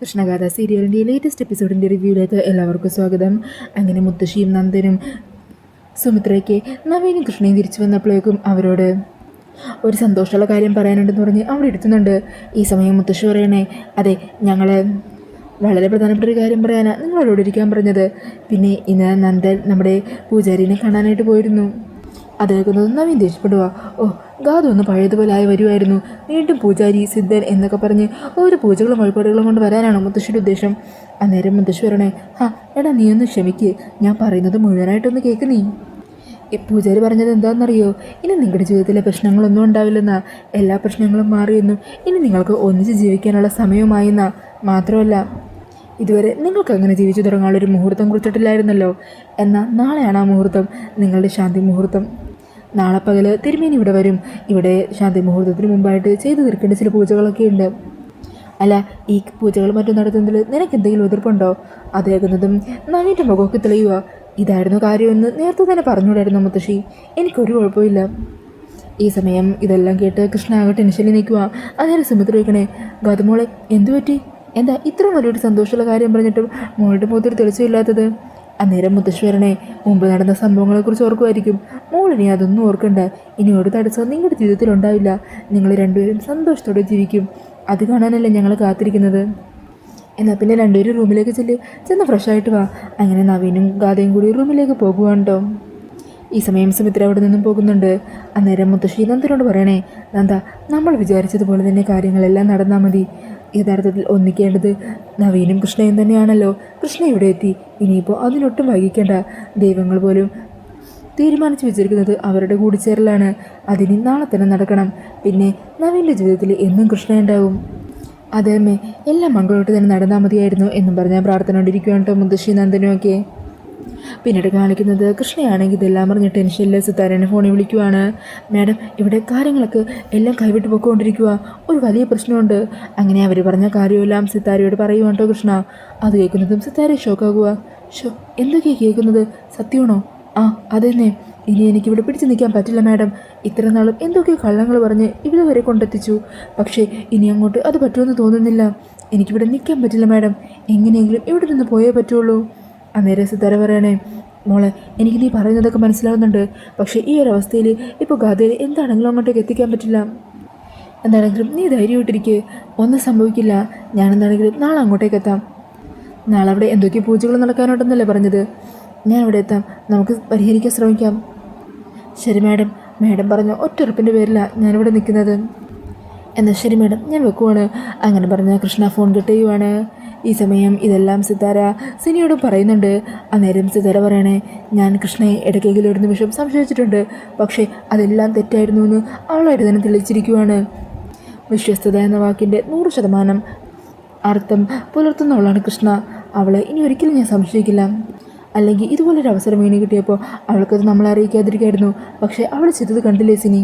കൃഷ്ണഗാഥ സീരിയലിൻ്റെ ലേറ്റസ്റ്റ് എപ്പിസോഡിൻ്റെ റിവ്യൂയിലേക്ക് എല്ലാവർക്കും സ്വാഗതം. അങ്ങനെ മുത്തശ്ശിയും നന്ദനും സുമിത്രയ്ക്ക് നവീനും കൃഷ്ണയും തിരിച്ചു വന്നപ്പോഴേക്കും അവരോട് ഒരു സന്തോഷമുള്ള കാര്യം പറയാനുണ്ടെന്ന് പറഞ്ഞ് അവിടെ ഇരുത്തുന്നുണ്ട്. ഈ സമയം മുത്തശ്ശി പറയണേ, അതെ, ഞങ്ങൾ വളരെ പ്രധാനപ്പെട്ട ഒരു കാര്യം പറയാനാണ് നിങ്ങളോട് ഇരിക്കാൻ പറഞ്ഞത്. പിന്നെ ഇന്ന് നന്ദൻ നമ്മുടെ പൂജാരിനെ കാണാനായിട്ട് പോയിരുന്നു. അത് കേൾക്കുന്നത് നവീൻ ദേഷ്യപ്പെടുക. ഓ, ഗാഥ ഒന്ന് പഴയതുപോലെ ആയി വരുമായിരുന്നു. വീണ്ടും പൂജാരി സിദ്ധൻ എന്നൊക്കെ പറഞ്ഞ് ഓരോ പൂജകളും വഴിപാടുകളും കൊണ്ട് വരാനാണ് മുത്തശ്ശിയുടെ ഉദ്ദേശം. അന്നേരം മുത്തശ്ശി പറയണേ, എടാ നീ ഒന്ന് ക്ഷമിക്ക്, ഞാൻ പറയുന്നത് മുഴുവനായിട്ടൊന്ന് കേൾക്ക്. നീ ഈ പൂജാരി പറഞ്ഞത് എന്താണെന്നറിയോ? ഇനി നിങ്ങളുടെ ജീവിതത്തിലെ പ്രശ്നങ്ങളൊന്നും ഉണ്ടാവില്ലെന്നാ, എല്ലാ പ്രശ്നങ്ങളും മാറിയെന്നും ഇനി നിങ്ങൾക്ക് ഒന്നിച്ച് ജീവിക്കാനുള്ള സമയവുമായെന്നാ. മാത്രമല്ല, ഇതുവരെ നിങ്ങൾക്ക് അങ്ങനെ ജീവിച്ചു തുടങ്ങാനുള്ളൊരു മുഹൂർത്തം കുറിച്ചിട്ടില്ലായിരുന്നല്ലോ. എന്നാൽ നാളെയാണ് ആ മുഹൂർത്തം, നിങ്ങളുടെ ശാന്തി മുഹൂർത്തം. നാളെ പകൽ തിരുമേനി ഇവിടെ വരും. ഇവിടെ ശാന്തി മുഹൂർത്തത്തിന് മുമ്പായിട്ട് ചെയ്തു തീർക്കേണ്ട ചില പൂജകളൊക്കെ ഉണ്ട്. അല്ല, ഈ പൂജകൾ മറ്റും നടത്തുന്നതിൽ നിനക്ക് എന്തെങ്കിലും എതിർപ്പുണ്ടോ? അതേകുന്നതും നവീൻ്റെ മുഖമൊക്കെ തെളിയുക. ഇതായിരുന്നു കാര്യമെന്ന് നേരത്തെ തന്നെ പറഞ്ഞുകൂടായിരുന്നു മുത്തശ്ശി. എനിക്കൊരു കുഴപ്പമില്ല. ഈ സമയം ഇതെല്ലാം കേട്ട് കൃഷ്ണ ആകെ ടെൻഷനിൽ നിൽക്കുക. അന്നേരം സുമിത്ര ചോദിക്കണേ, ഗതമോളെ എന്തുപറ്റി? എന്താ ഇത്രയും വലിയൊരു സന്തോഷമുള്ള കാര്യം പറഞ്ഞിട്ടും മോളുടെ മുഖത്തൊരു തെളിച്ചില്ലാത്തത്? അന്നേരം മുത്തശ്ശി വരണേ, മുമ്പ് നടന്ന സംഭവങ്ങളെക്കുറിച്ച് ഓർക്കുമായിരിക്കും. മോളിനി അതൊന്നും ഓർക്കണ്ട. ഇനി ഒരു തടസ്സം നിങ്ങളുടെ ജീവിതത്തിൽ ഉണ്ടാവില്ല. നിങ്ങൾ രണ്ടുപേരും സന്തോഷത്തോടെ ജീവിക്കും. അത് കാണാനല്ലേ ഞങ്ങൾ കാത്തിരിക്കുന്നത്. എന്നാൽ പിന്നെ രണ്ടുപേരും റൂമിലേക്ക് ചെന്ന് ഫ്രഷായിട്ട് വാ. അങ്ങനെ നവീനും ഗാഥയും കൂടി റൂമിലേക്ക് പോകുവാണ് കേട്ടോ. ഈ സമയം സുമിത്ര അവിടെ നിന്നും പോകുന്നുണ്ട്. അന്നേരം മുത്തശ്ശി നന്ദനോട് പറയണേ, നന്ദ, നമ്മൾ വിചാരിച്ചതുപോലെ തന്നെ കാര്യങ്ങളെല്ലാം നടന്നാൽ മതി. യഥാർത്ഥത്തിൽ ഒന്നിക്കേണ്ടത് നവീനും കൃഷ്ണയും തന്നെയാണല്ലോ. കൃഷ്ണ ഇവിടെ എത്തി. ഇനിയിപ്പോൾ അതിനൊട്ടും വൈകിക്കേണ്ട. ദൈവങ്ങൾ പോലും തീരുമാനിച്ചു വെച്ചിരിക്കുന്നത് അവരുടെ കൂടിച്ചേരലാണ്. അതിന് നാളെ തന്നെ നടക്കണം. പിന്നെ നവീൻ്റെ ജീവിതത്തിൽ എന്നും കൃഷ്ണ ഉണ്ടാവും. അതേമേ, എല്ലാം മംഗളോട്ട് തന്നെ നടന്നാൽ മതിയായിരുന്നു എന്നും പറഞ്ഞാൽ പ്രാർത്ഥന കൊണ്ടിരിക്കുകയാണ് കേട്ടോ മുത്തശ്ശി നന്ദനും ഒക്കെ. പിന്നീട് കാണിക്കുന്നത് കൃഷ്ണയാണെങ്കിൽ ഇതെല്ലാം പറഞ്ഞ് ടെൻഷനിൽ സിത്താരേനെ ഫോണിൽ വിളിക്കുവാണ്. മാഡം, ഇവിടെ കാര്യങ്ങളൊക്കെ എല്ലാം കൈവിട്ട് പോയിക്കൊണ്ടിരിക്കുക. ഒരു വലിയ പ്രശ്നമുണ്ട്. അങ്ങനെ അവർ പറഞ്ഞ കാര്യമെല്ലാം സിത്താരയോട് പറയുവാണ് കേട്ടോ കൃഷ്ണ. അത് കേൾക്കുന്നതും സിത്താര ഷോക്കാകുക. എന്തൊക്കെയാണ് കേൾക്കുന്നത്? സത്യമാണോ? ആ, അതെന്നെ. ഇനി എനിക്കിവിടെ പിടിച്ചു നിൽക്കാൻ പറ്റില്ല മാഡം. ഇത്ര നാളും എന്തൊക്കെയോ കള്ളങ്ങൾ പറഞ്ഞ് ഇവിടെ വരെ കൊണ്ടെത്തിച്ചു. പക്ഷേ ഇനി അങ്ങോട്ട് അത് പറ്റുമെന്ന് തോന്നുന്നില്ല. എനിക്കിവിടെ നിൽക്കാൻ പറ്റില്ല മാഡം. എങ്ങനെയെങ്കിലും ഇവിടെ നിന്ന് പോയേ പറ്റുള്ളൂ. അന്നേരം സിത്താര പറയണേ, മോളെ, എനിക്ക് നീ പറയുന്നതൊക്കെ മനസ്സിലാവുന്നുണ്ട്. പക്ഷേ ഈ ഒരു അവസ്ഥയിൽ ഇപ്പോൾ ഗാഥയിൽ എന്താണെങ്കിലും അങ്ങോട്ടേക്ക് എത്തിക്കാൻ പറ്റില്ല. എന്താണെങ്കിലും നീ ധൈര്യമായിട്ടിരിക്കുക. ഒന്നും സംഭവിക്കില്ല. ഞാനെന്താണെങ്കിലും നാളെ അങ്ങോട്ടേക്ക് എത്താം. നാളെ അവിടെ എന്തൊക്കെയോ പൂജകൾ നടക്കാനുണ്ടെന്നല്ലേ പറഞ്ഞത്? ഞാൻ അവിടെ എത്താം. നമുക്ക് പരിഹരിക്കാൻ ശ്രമിക്കാം. ശരി മാഡം. മാഡം പറഞ്ഞ ഒറ്റുറപ്പിൻ്റെ പേരിലാണ് ഞാനിവിടെ നിൽക്കുന്നത്. എന്നാൽ ശരി മാഡം, ഞാൻ വെക്കുവാണ്. അങ്ങനെ പറഞ്ഞ കൃഷ്ണ ഫോൺ കിട്ടുകയുമാണ്. ഈ സമയം ഇതെല്ലാം സിത്താര സിനിയോടും പറയുന്നുണ്ട്. അന്നേരം സിത്താര പറയണേ, ഞാൻ കൃഷ്ണയെ ഇടയ്ക്കെങ്കിലും ഒരു നിമിഷം സംശയിച്ചിട്ടുണ്ട്. പക്ഷേ അതെല്ലാം തെറ്റായിരുന്നു എന്ന് അവളായിട്ട് തന്നെ തെളിയിച്ചിരിക്കുവാണ്. വിശ്വസ്തത എന്ന വാക്കിൻ്റെ 100% അർത്ഥം പുലർത്തുന്നവളാണ് കൃഷ്ണ. അവളെ ഇനി ഒരിക്കലും ഞാൻ സംശയിക്കില്ല. അല്ലെങ്കിൽ ഇതുപോലൊരു അവസരം വീണ് കിട്ടിയപ്പോൾ അവൾക്കത് നമ്മളെ അറിയിക്കാതിരിക്കായിരുന്നു. പക്ഷേ അവൾ ചെയ്തത് കണ്ടില്ലേ സിനി?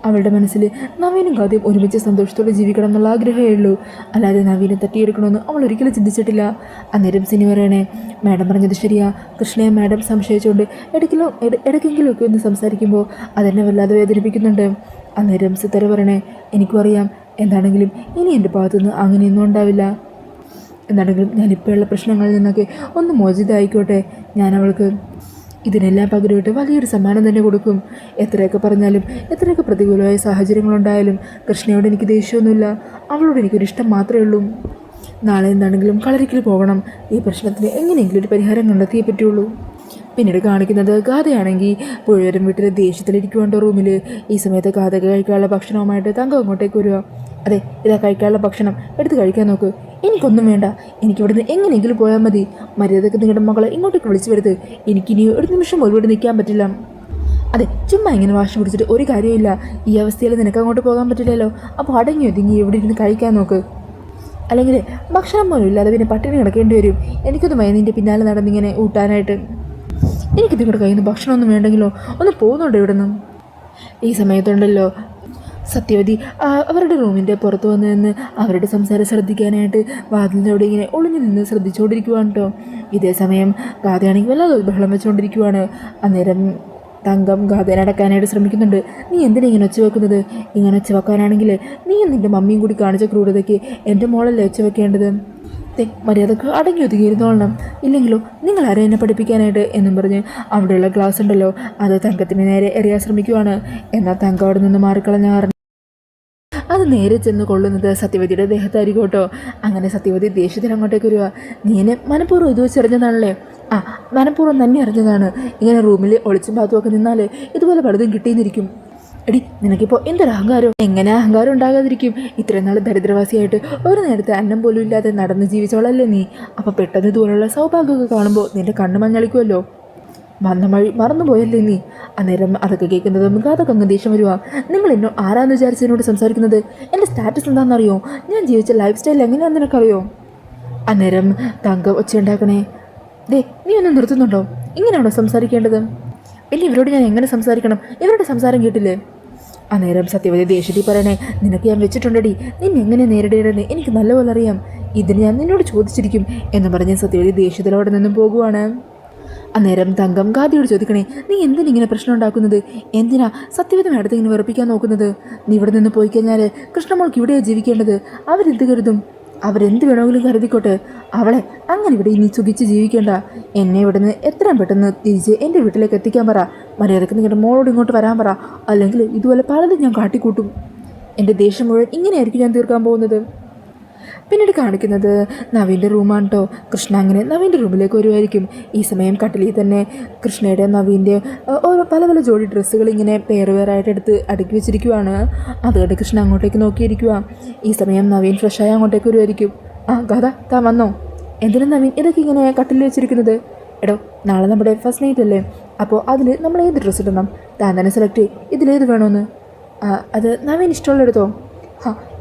അവളുടെ മനസ്സിൽ നവീനും ഗാഥയും ഒരുമിച്ച് സന്തോഷത്തോടെ ജീവിക്കണം എന്നുള്ള ആഗ്രഹമേ ഉള്ളൂ. അല്ലാതെ നവീനെ തട്ടിയെടുക്കണമെന്ന് അവൾ ഒരിക്കലും ചിന്തിച്ചിട്ടില്ല. അന്നേരം സിനി പറയണേ, മാഡം പറഞ്ഞത് ശരിയാ. കൃഷ്ണയെ മാഡം സംശയിച്ചുകൊണ്ട് ഇടയ്ക്കെങ്കിലും ഒക്കെ ഒന്ന് സംസാരിക്കുമ്പോൾ അതെന്നെ വല്ലാതെ വേദനിപ്പിക്കുന്നുണ്ട്. അന്നേരം സിത്താര പറയണേ, എനിക്കും അറിയാം. എന്താണെങ്കിലും ഇനി എൻ്റെ ഭാഗത്തുനിന്ന് അങ്ങനെയൊന്നും ഉണ്ടാവില്ല. എന്താണെങ്കിലും ഞാനിപ്പോഴുള്ള പ്രശ്നങ്ങളിൽ നിന്നൊക്കെ ഒന്ന് മോചിതമായിക്കോട്ടെ. ഞാൻ അവൾക്ക് ഇതിനെല്ലാം പകരമായിട്ട് വലിയൊരു സമ്മാനം തന്നെ കൊടുക്കും. എത്രയൊക്കെ പറഞ്ഞാലും എത്രയൊക്കെ പ്രതികൂലമായ സാഹചര്യങ്ങളുണ്ടായാലും കൃഷ്ണയോട് എനിക്ക് ദേഷ്യമൊന്നുമില്ല. അവളോട് എനിക്കൊരിഷ്ടം മാത്രമേ ഉള്ളൂ. നാളെ എന്താണെങ്കിലും കളരിക്കൽ പോകണം. ഈ പ്രശ്നത്തിന് എങ്ങനെയെങ്കിലും ഒരു പരിഹാരം കണ്ടെത്തിയേ പറ്റുള്ളൂ. പിന്നീട് കാണിക്കുന്നത് ഗാഥയാണെങ്കിൽ പുഴവരും വീട്ടിൽ ദേഷ്യത്തിലിരിക്കുവാണ്ടോ റൂമിൽ. ഈ സമയത്ത് ഗാഥ കഴിക്കാനുള്ള ഭക്ഷണവുമായിട്ട് തങ്കം അങ്ങോട്ടേക്ക് വരിക. അതെ, ഇതാ കഴിക്കാനുള്ള ഭക്ഷണം, എടുത്ത് കഴിക്കാൻ നോക്ക്. എനിക്കൊന്നും വേണ്ട. എനിക്കിവിടുന്ന് എങ്ങനെയെങ്കിലും പോയാൽ മതി. മര്യാദക്ക് നിങ്ങളുടെ മകളെ ഇങ്ങോട്ടേക്ക് വിളിച്ചു വരുത്. എനിക്കിനി ഒരു നിമിഷം ഒരുപാട് നിൽക്കാൻ പറ്റില്ല. അതെ, ചുമ്മാ ഇങ്ങനെ വാശി പിടിച്ചിട്ട് ഒരു കാര്യമില്ല. ഈ അവസ്ഥയിൽ നിനക്ക് അങ്ങോട്ട് പോകാൻ പറ്റില്ലല്ലോ. അപ്പോൾ അടങ്ങി ഒതുങ്ങി ഇവിടെ ഇരുന്ന് കഴിക്കാൻ നോക്ക്. അല്ലെങ്കിൽ ഭക്ഷണം പോലും ഇല്ലാതെ പിന്നെ പട്ടിണി കിടക്കേണ്ടി വരും. എനിക്കൊന്ന് നിൻ്റെ പിന്നാലെ നടന്നിങ്ങനെ ഊട്ടാനായിട്ട്. എനിക്ക് നിങ്ങളുടെ കയ്യിൽ നിന്ന് ഭക്ഷണമൊന്നും വേണ്ടെങ്കിലോ? ഒന്ന് പോകുന്നുണ്ടോ ഇവിടെ നിന്ന്? ഈ സമയത്തുണ്ടല്ലോ സത്യവതി അവരുടെ റൂമിൻ്റെ പുറത്ത് വന്ന് നിന്ന് അവരുടെ സംസാരം ശ്രദ്ധിക്കാനായിട്ട് വാതിലിൻ്റെ അവിടെ ഇങ്ങനെ ഒളിഞ്ഞു നിന്ന് ശ്രദ്ധിച്ചുകൊണ്ടിരിക്കുവാണ് കേട്ടോ. ഇതേ സമയം ഗാഥയാണെങ്കിൽ വല്ലാതെ ബഹളം വെച്ചുകൊണ്ടിരിക്കുവാണ്. അന്നേരം തങ്കം ഗാഥേനെ അടക്കാനായിട്ട് ശ്രമിക്കുന്നുണ്ട്. നീ എന്തിനാ ഇങ്ങനെ ഒച്ച വെക്കുന്നത്? ഇങ്ങനെ ഒച്ച വെക്കാനാണെങ്കിൽ നീ നിൻ്റെ മമ്മിയും കൂടി കാണിച്ച ക്രൂരതയ്ക്ക് എൻ്റെ മോളല്ലേ ഒച്ച വെക്കേണ്ടത്? മര്യാദക്ക് അടങ്ങി ഒതുങ്ങിയിരുന്നോളണം, ഇല്ലെങ്കിലോ നിങ്ങൾ ആരെ എന്നെ പഠിപ്പിക്കാനായിട്ട് എന്നും പറഞ്ഞ് അവിടെയുള്ള ഗ്ലാസ് ഉണ്ടല്ലോ അത് തങ്കത്തിന് നേരെ എറിയാൻ ശ്രമിക്കുവാണ്. എന്നാൽ തങ്കം അവിടെ നിന്ന് മാറിക്കളഞ്ഞ അത് നേരെ ചെന്ന് കൊള്ളുന്നത് സത്യവതിയുടെ ദേഹത്തായിരിക്കും കേട്ടോ. അങ്ങനെ സത്യവതി ദേഷ്യത്തിൽ അങ്ങോട്ടേക്ക് വരിക. നീ എന്നെ മനഃപൂർവ്വം ഇത് വെച്ചറിഞ്ഞതാണല്ലേ? ആ, മനഃപൂർവ്വം തന്നെ അറിഞ്ഞതാണ്. ഇങ്ങനെ റൂമിൽ ഒളിച്ചും പാത്തുമൊക്കെ നിന്നാൽ ഇതുപോലെ പലതും കിട്ടിയെന്നിരിക്കും. എടി, നിനക്കിപ്പോൾ എന്തൊരു അഹങ്കാരം! എങ്ങനെ അഹങ്കാരം ഉണ്ടാകാതിരിക്കും? ഇത്രയും നാൾ ദരിദ്രവാസിയായിട്ട് ഒരു നേരത്തെ അന്നം പോലും ഇല്ലാതെ നടന്ന് ജീവിച്ചോളല്ലേ നീ. അപ്പോൾ പെട്ടെന്ന് ഇതുപോലുള്ള സൗഭാഗ്യമൊക്കെ കാണുമ്പോൾ നിന്റെ കണ്ണ് മഞ്ഞളിക്കുമല്ലോ. വന്ന വഴി മറന്നുപോയല്ലേ നീ? അന്നേരം അതൊക്കെ കേൾക്കുന്നത് നമുക്ക് അതൊക്കെ അങ്ങ് ദേഷ്യം വരുവാ. നിങ്ങൾ എന്നോ ആരാന്ന് വിചാരിച്ച് എന്നോട് സംസാരിക്കുന്നത്? എൻ്റെ സ്റ്റാറ്റസ് എന്താണെന്നറിയോ? ഞാൻ ജീവിച്ച ലൈഫ് സ്റ്റൈൽ എങ്ങനെയാണെന്ന് നിനക്കറിയോ? അന്നേരം തങ്കം ഒച്ചയുണ്ടാക്കണേ. നീ ഒന്ന് നിർത്തുന്നുണ്ടോ? ഇങ്ങനെയാണോ സംസാരിക്കേണ്ടത്? പിന്നെ ഇവരോട് ഞാൻ എങ്ങനെ സംസാരിക്കണം? ഇവരുടെ സംസാരം കേട്ടില്ലേ? അന്നേരം സത്യവതി ദേഷ്യത്തിൽ പറയണേ, നിനക്ക് ഞാൻ വെച്ചിട്ടുണ്ടടി, നിന്നെ എങ്ങനെ നേരിടേണ്ടതെന്ന് എനിക്ക് നല്ലപോലെ അറിയാം. ഇതിന് ഞാൻ നിന്നോട് ചോദിച്ചിരിക്കും എന്ന് പറഞ്ഞ് സത്യവതി ദേഷ്യത്തിലവിടെ നിന്നും പോകുവാണ്. അന്നേരം തങ്കം ഗാദിയോട് ചോദിക്കണേ, നീ എന്തിനിങ്ങനെ പ്രശ്നം ഉണ്ടാക്കുന്നത്? എന്തിനാ സത്യവതി മേഡത്തെ ഇങ്ങനെ വെറുപ്പിക്കാൻ നോക്കുന്നത്? നീ ഇവിടെ നിന്ന് പോയി കഴിഞ്ഞാൽ കൃഷ്ണമോൾക്ക് ഇവിടെയാണ് ജീവിക്കേണ്ടത്. അവരെന്ത് കരുതും? അവരെന്ത് വേണമെങ്കിലും കരുതിക്കോട്ടെ. അവളെ അങ്ങനെ ഇവിടെ ഇനി സുഖിച്ച് ജീവിക്കേണ്ട. എന്നെ ഇവിടെ നിന്ന് എത്രയും പെട്ടെന്ന് തിരിച്ച് എൻ്റെ വീട്ടിലേക്ക് എത്തിക്കാൻ പറ. മര്യാദക്ക് നിങ്ങളുടെ മോളോട് ഇങ്ങോട്ട് വരാൻ പറ. അല്ലെങ്കിൽ ഇതുപോലെ പലതും ഞാൻ കാട്ടിക്കൂട്ടും. എൻ്റെ ദേഷ്യം മുഴുവൻ ഇങ്ങനെയായിരിക്കും ഞാൻ തീർക്കാൻ പോകുന്നത്. പിന്നീട് കാണിക്കുന്നത് നവീൻ്റെ റൂമാണ് കേട്ടോ. കൃഷ്ണ അങ്ങനെ നവീൻ്റെ റൂമിലേക്ക് വരുമായിരിക്കും. ഈ സമയം കട്ടിലിൽ തന്നെ കൃഷ്ണയുടെ നവീൻ്റെ ഓരോ പല പല ജോഡി ഡ്രസ്സുകൾ ഇങ്ങനെ പേറുപേറായിട്ട് എടുത്ത് അടുക്കി വെച്ചിരിക്കുവാണ്. അതുകൊണ്ട് കൃഷ്ണ അങ്ങോട്ടേക്ക് നോക്കിയിരിക്കുക. ഈ സമയം നവീൻ ഫ്രഷായി അങ്ങോട്ടേക്ക് വരുമായിരിക്കും. ആ ഗാഥ, താൻ വന്നോ? എന്തിനാ നവീൻ ഇതൊക്കെ ഇങ്ങനെ കട്ടിലിൽ വെച്ചിരിക്കുന്നത്? എടോ, നാളെ നമ്മുടെ ഫസ്റ്റ് നൈറ്റ് അല്ലേ? അപ്പോൾ അതിൽ നമ്മൾ ഏത് ഡ്രസ്സ് ഇടണം? താൻ തന്നെ സെലക്ട് ചെയ്യും, ഇതിലേത് വേണമെന്ന്. അത് നവീൻ ഇഷ്ടമുള്ള എടുത്തോ.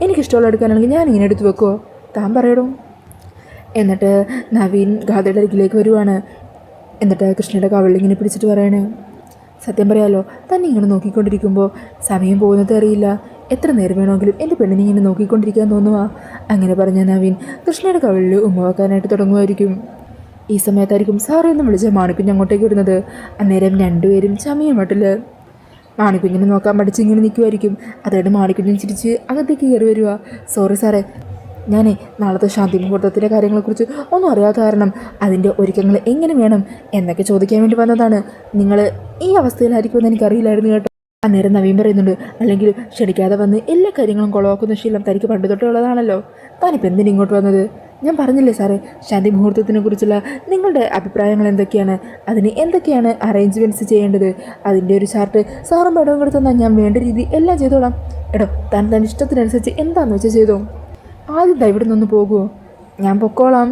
എനിക്കിഷ്ടമുള്ള എടുക്കാനാണെങ്കിൽ ഞാനിങ്ങനെ എടുത്ത് വെക്കുമോ? താൻ പറയടോ. എന്നിട്ട് നവീൻ ഗാഥയുടെ അരികിലേക്ക് വരുവാണ്. എന്നിട്ട് കൃഷ്ണയുടെ കവിളിങ്ങനെ പിടിച്ചിട്ട് പറയണേ, സത്യം പറയാലോ, തന്നെ ഇങ്ങനെ നോക്കിക്കൊണ്ടിരിക്കുമ്പോൾ സമയം പോകുന്നത് അറിയില്ല. എത്ര നേരം വേണമെങ്കിലും എൻ്റെ പെണ്ണിനെ ഇങ്ങനെ നോക്കിക്കൊണ്ടിരിക്കാൻ തോന്നുക. അങ്ങനെ പറഞ്ഞ നവീൻ കൃഷ്ണയുടെ കവിളിൽ ഉമ്മ വെക്കാനായിട്ട് തുടങ്ങുമായിരിക്കും. ഈ സമയത്തായിരിക്കും സാറേ എന്ന് വിളിച്ച മാണിക്കുഞ്ഞ് അങ്ങോട്ടേക്ക് വരുന്നത്. അന്നേരം രണ്ടുപേരും ചമയമാട്ടിൽ മാണിക്കുഞ്ഞിനെ നോക്കാൻ പഠിച്ച് ഇങ്ങനെ നിൽക്കുമായിരിക്കും. അതുകൊണ്ട് മാണിക്കുഞ്ഞിന് ചിരിച്ച് അകത്തേക്ക് കയറി വരിക. സോറി സാറേ, ഞാനേ നാളത്തെ ശാന്തി മുഹൂർത്തത്തിൻ്റെ കാര്യങ്ങളെക്കുറിച്ച് ഒന്നും അറിയാത്ത കാരണം അതിൻ്റെ ഒരുക്കങ്ങൾ എങ്ങനെ വേണം എന്നൊക്കെ ചോദിക്കാൻ വേണ്ടി വന്നതാണ്. നിങ്ങൾ ഈ അവസ്ഥയിലായിരിക്കുമെന്ന് എനിക്കറിയില്ലായിരുന്നു കേട്ടോ. അന്നേരം നവീൻ പറയുന്നുണ്ട്, അല്ലെങ്കിൽ ക്ഷണിക്കാതെ വന്ന് എല്ലാ കാര്യങ്ങളും കുളവാക്കുന്ന ശീലം തനിക്ക് പണ്ട് തൊട്ടേ ഉള്ളതാണല്ലോ. താനിപ്പോൾ എന്തിനും ഇങ്ങോട്ട് വന്നത്? ഞാൻ പറഞ്ഞില്ലേ സാറേ, ശാന്തി മുഹൂർത്തത്തിനെ കുറിച്ചുള്ള നിങ്ങളുടെ അഭിപ്രായങ്ങൾ എന്തൊക്കെയാണ്? അതിന് എന്തൊക്കെയാണ് അറേഞ്ച്മെൻറ്റ്സ് ചെയ്യേണ്ടത്? അതിൻ്റെ ഒരു ചാർട്ട് സാറും മേഡവും കൂടെ തന്നാൽ ഞാൻ വേണ്ട രീതി എല്ലാം ചെയ്തോളാം. എടോ, തൻ്റെ ഇഷ്ടത്തിനനുസരിച്ച് എന്താണെന്ന് വെച്ചാൽ ചെയ്തോ. ആദ്യം ഇവിടെ നിന്ന് പോകുമോ? ഞാൻ പൊക്കോളാം.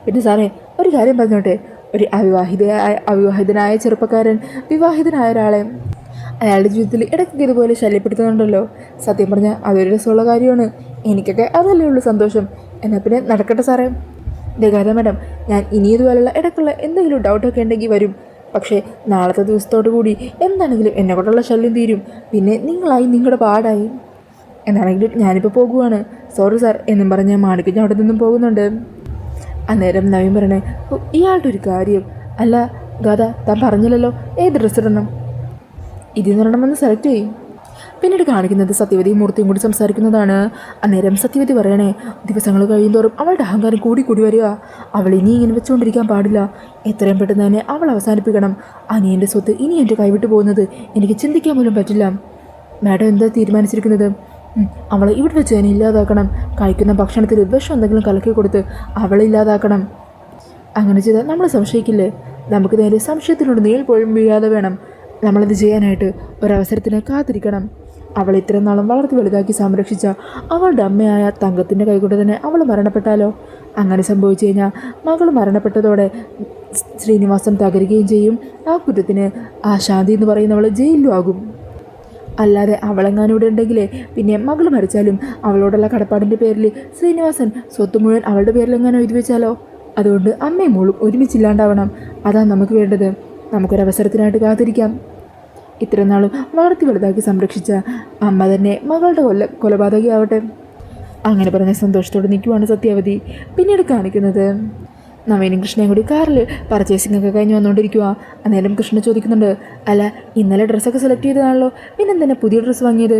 പിന്നെ സാറേ, ഒരു കാര്യം പറഞ്ഞോട്ടെ. ഒരു അവിവാഹിതനായ ചെറുപ്പക്കാരൻ വിവാഹിതനായ ഒരാളെ അയാളുടെ ജീവിതത്തിൽ ഇടയ്ക്ക് ഇതുപോലെ ശല്യപ്പെടുത്തുന്നുണ്ടല്ലോ. സത്യം പറഞ്ഞാൽ അതൊരു രസമുള്ള കാര്യമാണ്. എനിക്കൊക്കെ അതല്ലേ ഉള്ളൂ സന്തോഷം. എന്നാൽ പിന്നെ നടക്കട്ടെ സാറേ. ഗാഥ മാഡം, ഞാൻ ഇനി ഇതുപോലുള്ള ഇടയ്ക്കുള്ള എന്തെങ്കിലും ഡൗട്ടൊക്കെ ഉണ്ടെങ്കിൽ വരും. പക്ഷേ നാളത്തെ ദിവസത്തോടു കൂടി എന്താണെങ്കിലും എന്നെ കൊണ്ടുള്ള ശല്യം തീരും. പിന്നെ നിങ്ങളായി നിങ്ങളുടെ പാടായി. എന്നാണെങ്കിലും ഞാനിപ്പോൾ പോകുവാണ്. സോറി സാർ എന്നും പറഞ്ഞ് മാണിക്കുഞ്ഞ് അവിടെ നിന്നും പോകുന്നുണ്ട്. അന്നേരം നവീൻ പറയണേ, ഇയാളുടെ ഒരു കാര്യം. അല്ല ഗാഥ, താൻ പറഞ്ഞില്ലല്ലോ ഏത് ഡ്രസ്സ് ഇടണം? ഇതിൽ നിന്നിടണമെന്ന് സെലക്ട് ചെയ്യും. പിന്നീട് കാണിക്കുന്നത് സത്യവതിയും മൂർത്തിയും കൂടി സംസാരിക്കുന്നതാണ്. അന്നേരം സത്യവതി പറയണേ, ദിവസങ്ങൾ കഴിയുന്തോറും അവളുടെ അഹങ്കാരം കൂടി കൂടി വരിക. അവൾ ഇനി ഇങ്ങനെ വെച്ചുകൊണ്ടിരിക്കാൻ പാടില്ല. എത്രയും പെട്ടെന്ന് തന്നെ അവൾ അവസാനിപ്പിക്കണം. അനിയൻ്റെ സ്വത്ത് ഇനി എൻ്റെ കൈവിട്ട് പോകുന്നത് എനിക്ക് ചിന്തിക്കാൻ പോലും പറ്റില്ല. മാഡം എന്താ തീരുമാനിച്ചിരിക്കുന്നത്? അവളെ ഇവിടെ വെച്ച് തന്നെ ഇല്ലാതാക്കണം. കഴിക്കുന്ന ഭക്ഷണത്തിൽ വിഷം എന്തെങ്കിലും കലക്കി കൊടുത്ത് അവളെ ഇല്ലാതാക്കണം. അങ്ങനെ ചെയ്താൽ നമ്മൾ സംശയിക്കില്ലേ? നമുക്ക് നേരെ സംശയത്തിനോട് നീൾ പോലും വീഴാതെ വേണം നമ്മളത് ചെയ്യാനായിട്ട്. ഒരവസരത്തിന് കാത്തിരിക്കണം. അവൾ ഇത്രയും നാളും വളർത്തി വലുതാക്കി സംരക്ഷിച്ച അവളുടെ അമ്മയായ തങ്കത്തിൻ്റെ കൈകൊണ്ട് തന്നെ അവൾ മരണപ്പെട്ടാലോ? അങ്ങനെ സംഭവിച്ചു കഴിഞ്ഞാൽ മകൾ മരണപ്പെട്ടതോടെ ശ്രീനിവാസൻ തകരുകയും ചെയ്യും. ആ കുറ്റത്തിന് ആ ശാന്തി എന്ന് പറയുന്നവൾ ജയിലിലും ആകും. അല്ലാതെ അവളെങ്ങാനും ഇവിടെ ഉണ്ടെങ്കിലേ പിന്നെ മകൾ മരിച്ചാലും അവളോടുള്ള കടപ്പാടിൻ്റെ പേരിൽ ശ്രീനിവാസൻ സ്വത്ത് മുഴുവൻ അവളുടെ പേരിലെങ്ങാനും എഴുതി വെച്ചാലോ? അതുകൊണ്ട് അമ്മയും മോളും ഒരുമിച്ചില്ലാണ്ടാവണം. അതാണ് നമുക്ക് വേണ്ടത്. നമുക്കൊരവസരത്തിനായിട്ട് കാത്തിരിക്കാം. ഇത്ര നാളും വളർത്തി വലുതാക്കി സംരക്ഷിച്ച അമ്മ തന്നെ മകളുടെ കൊലപാതകയാവട്ടെ. അങ്ങനെ പറഞ്ഞ സന്തോഷത്തോടെ നിൽക്കുവാണ് സത്യാവതി. പിന്നീട് കാണിക്കുന്നത് നവീനും കൃഷ്ണയും കൂടി കാറിൽ പർച്ചേസിംഗ് ഒക്കെ കഴിഞ്ഞ് വന്നുകൊണ്ടിരിക്കുക. അന്നേരം കൃഷ്ണ ചോദിക്കുന്നുണ്ട്, അല്ല ഇന്നലെ ഡ്രസ്സൊക്കെ സെലക്ട് ചെയ്തതാണല്ലോ, പിന്നെ എന്തിനാ പുതിയ ഡ്രസ്സ് വാങ്ങിയത്?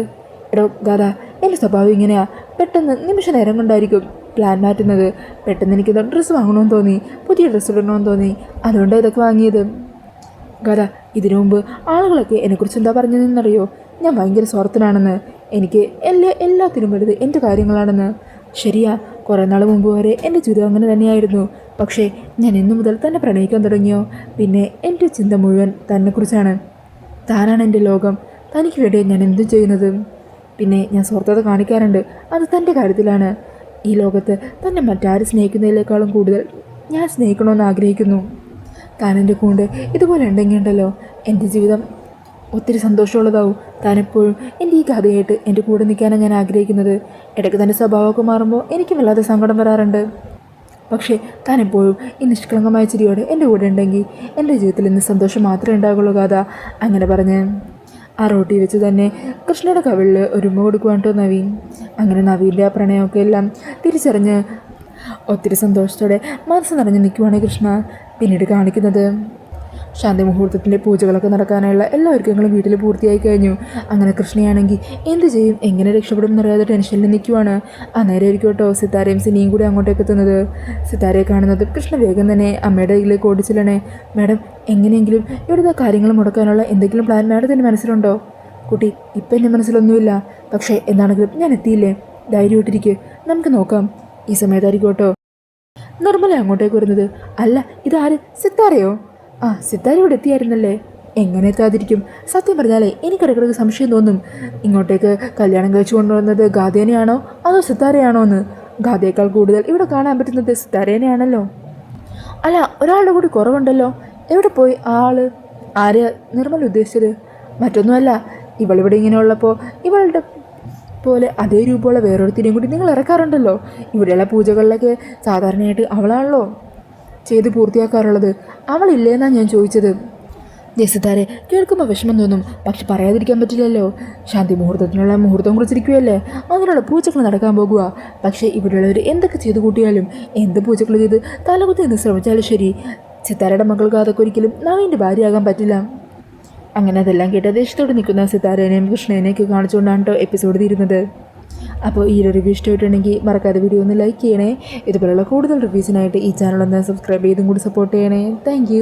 എടോ ഗാഥ, എൻ്റെ സ്വഭാവം ഇങ്ങനെയാ. പെട്ടെന്ന് നിമിഷ നേരം കൊണ്ടായിരിക്കും പ്ലാൻ മാറ്റുന്നത്. പെട്ടെന്ന് എനിക്കിത് ഡ്രസ്സ് വാങ്ങണമെന്ന് തോന്നി, പുതിയ ഡ്രസ്സ് ഇടണമെന്ന് തോന്നി, അതുകൊണ്ട് ഇതൊക്കെ വാങ്ങിയത്. ഗാഥ, ഇതിനു മുമ്പ് ആളുകളൊക്കെ എന്നെക്കുറിച്ച് എന്താ പറഞ്ഞതെന്നറിയോ? ഞാൻ ഭയങ്കര സ്വാർത്ഥനാണെന്ന്, എനിക്ക് എല്ലാത്തിനും വലുത് എൻ്റെ കാര്യങ്ങളാണെന്ന്. ശരിയാ, കുറേ നാൾ മുമ്പ് വരെ എൻ്റെ ജീവിതം അങ്ങനെ തന്നെയായിരുന്നു. പക്ഷേ ഞാൻ ഇന്നു മുതൽ തന്നെ പ്രണയിക്കാൻ തുടങ്ങിയോ, പിന്നെ എൻ്റെ ചിന്ത മുഴുവൻ തന്നെക്കുറിച്ചാണ്. താനാണ് എൻ്റെ ലോകം, തനിക്ക് വേണ്ടി ഞാൻ എന്തും ചെയ്യുന്നത്. പിന്നെ ഞാൻ സ്വാർത്ഥത കാണിക്കാറുണ്ട്, അത് തൻ്റെ കാര്യത്തിലാണ്. ഈ ലോകത്ത് തന്നെ മറ്റാരും സ്നേഹിക്കുന്നതിനേക്കാളും കൂടുതൽ ഞാൻ സ്നേഹിക്കണമെന്ന് ആഗ്രഹിക്കുന്നു. താൻ എൻ്റെ കൂടെ ഇതുപോലെ ഉണ്ടെങ്കിലുണ്ടല്ലോ, എൻ്റെ ജീവിതം ഒത്തിരി സന്തോഷമുള്ളതാവും. താനെപ്പോഴും എൻ്റെ ഈ കഥയായിട്ട് എൻ്റെ കൂടെ നിൽക്കാനാണ് ഞാൻ ആഗ്രഹിക്കുന്നത്. ഇടയ്ക്ക് തൻ്റെ സ്വഭാവമൊക്കെ മാറുമ്പോൾ എനിക്കും വല്ലാതെ സങ്കടം വരാറുണ്ട്. പക്ഷേ താനെപ്പോഴും ഈ നിഷ്കളങ്കമായ ചിരിയോടെ എൻ്റെ കൂടെ ഉണ്ടെങ്കിൽ എൻ്റെ ജീവിതത്തിൽ ഇന്ന് സന്തോഷം മാത്രമേ ഉണ്ടാകുള്ളൂ കഥ. അങ്ങനെ പറഞ്ഞ് ആ റോട്ടി വെച്ച് തന്നെ കൃഷ്ണയുടെ കവിളിൽ ഒരു ഉമ്മ കൊടുക്കുവാൻ കേട്ടോ നവീൻ. അങ്ങനെ നവീൻ്റെ ആ പ്രണയമൊക്കെ എല്ലാം തിരിച്ചറിഞ്ഞ് ഒത്തിരി സന്തോഷത്തോടെ മനസ്സ് നിറഞ്ഞ് നിൽക്കുവാണ് കൃഷ്ണ. പിന്നീട് കാണിക്കുന്നത് ശാന്തി മുഹൂർത്തത്തിൻ്റെ പൂജകളൊക്കെ നടക്കാനുള്ള എല്ലാ ഒരുക്കങ്ങളും വീട്ടിൽ പൂർത്തിയായി കഴിഞ്ഞു. അങ്ങനെ കൃഷ്ണയാണെങ്കിൽ എന്ത് ചെയ്യും, എങ്ങനെ രക്ഷപ്പെടും എന്നറിയാതെ ടെൻഷനിൽ നിൽക്കുവാണ്. അന്നേരം ആയിരിക്കും കേട്ടോ സിത്താരയും സിനിയും കൂടി അങ്ങോട്ടേക്ക് എത്തുന്നത്. സിത്താരയെ കാണുന്നത് കൃഷ്ണ വേഗം തന്നെ അമ്മയുടെ കയ്യിലേക്ക് ഓടിച്ചില്ലണേ. മാഡം, എങ്ങനെയെങ്കിലും ഇവിടുത്തെ കാര്യങ്ങൾ മുടക്കാനുള്ള എന്തെങ്കിലും പ്ലാൻ മാഡത്തിൻ്റെ മനസ്സിലുണ്ടോ? കുട്ടി, ഇപ്പം എൻ്റെ മനസ്സിലൊന്നുമില്ല. പക്ഷേ എന്താണെങ്കിലും ഞാൻ എത്തിയില്ലേ, ധൈര്യമായിട്ടിരിക്കുക, നമുക്ക് നോക്കാം. ഈ സമയത്തായിരിക്കും കേട്ടോ നിർമ്മല അങ്ങോട്ടേക്ക് വരുന്നത്. അല്ല, ഇതാര്? സിത്താരയോ? ആ, സിത്താര ഇവിടെ എത്തിയായിരുന്നല്ലേ. എങ്ങനെ എത്താതിരിക്കും? സത്യം പറഞ്ഞാലേ എനിക്കിടക്കിടക്ക് സംശയം തോന്നും, ഇങ്ങോട്ടേക്ക് കല്യാണം കഴിച്ചു കൊണ്ടുവന്നത് ഗാദേനെയാണോ അതോ സിത്താരയാണോ എന്ന്. ഗാദയേക്കാൾ കൂടുതൽ ഇവിടെ കാണാൻ പറ്റുന്നത് സിത്താരേനെയാണല്ലോ. അല്ല, ഒരാളുടെ കൂടി കുറവുണ്ടല്ലോ. എവിടെ പോയി ആള്? ആര് നിർമ്മല ഉദ്ദേശിച്ചത്? മറ്റൊന്നുമല്ല, ഇവളിവിടെ ഇങ്ങനെ ഉള്ളപ്പോൾ ഇവളുടെ പോലെ അതേ രൂപമുള്ള വേറൊരുത്തിനെയും കൂടി നിങ്ങൾ ഇറക്കാറുണ്ടല്ലോ. ഇവിടെയുള്ള പൂജകളിലൊക്കെ സാധാരണയായിട്ട് അവളാണല്ലോ ചെയ്ത് പൂർത്തിയാക്കാറുള്ളത്. അവളില്ലേന്നാണ് ഞാൻ ചോദിച്ചത്. ജസിതാരെ കേൾക്കുമ്പോൾ വിഷമം തോന്നും, പക്ഷെ പറയാതിരിക്കാൻ പറ്റില്ലല്ലോ. ശാന്തി മുഹൂർത്തത്തിനുള്ള മുഹൂർത്തം കുറിച്ചിരിക്കുകയല്ലേ, അതിനുള്ള പൂജകൾ നടക്കാൻ പോകുക. പക്ഷേ ഇവിടെയുള്ളവർ എന്തൊക്കെ ചെയ്തു കൂട്ടിയാലും, എന്ത് പൂജകൾ ചെയ്ത് തലകുത്തി എന്ന് ശ്രമിച്ചാലും ശരി, സിത്താരയുടെ മകൾക്ക് അതൊക്കെ ഒരിക്കലും നവീൻ്റെ ഭാര്യയാകാൻ പറ്റില്ല. അങ്ങനെ അതെല്ലാം കേട്ട് ദേഷ്യത്തോടെ നിൽക്കുന്ന സിത്താരേനെയും കൃഷ്ണേനെയൊക്കെ കാണിച്ചുകൊണ്ടാണ് കേട്ടോ എപ്പിസോഡ് തീരുന്നത്. അപ്പോൾ ഈ ഒരു റിവ്യൂ ഇഷ്ടമായിട്ടുണ്ടെങ്കിൽ മറക്കാതെ വീഡിയോ ഒന്ന് ലൈക്ക് ചെയ്യണേ. ഇതുപോലുള്ള കൂടുതൽ റിവ്യൂസിനായിട്ട് ഈ ചാനൽ ഒന്ന് സബ്സ്ക്രൈബ് ചെയ്തും കൂടി സപ്പോർട്ട് ചെയ്യണേ. താങ്ക്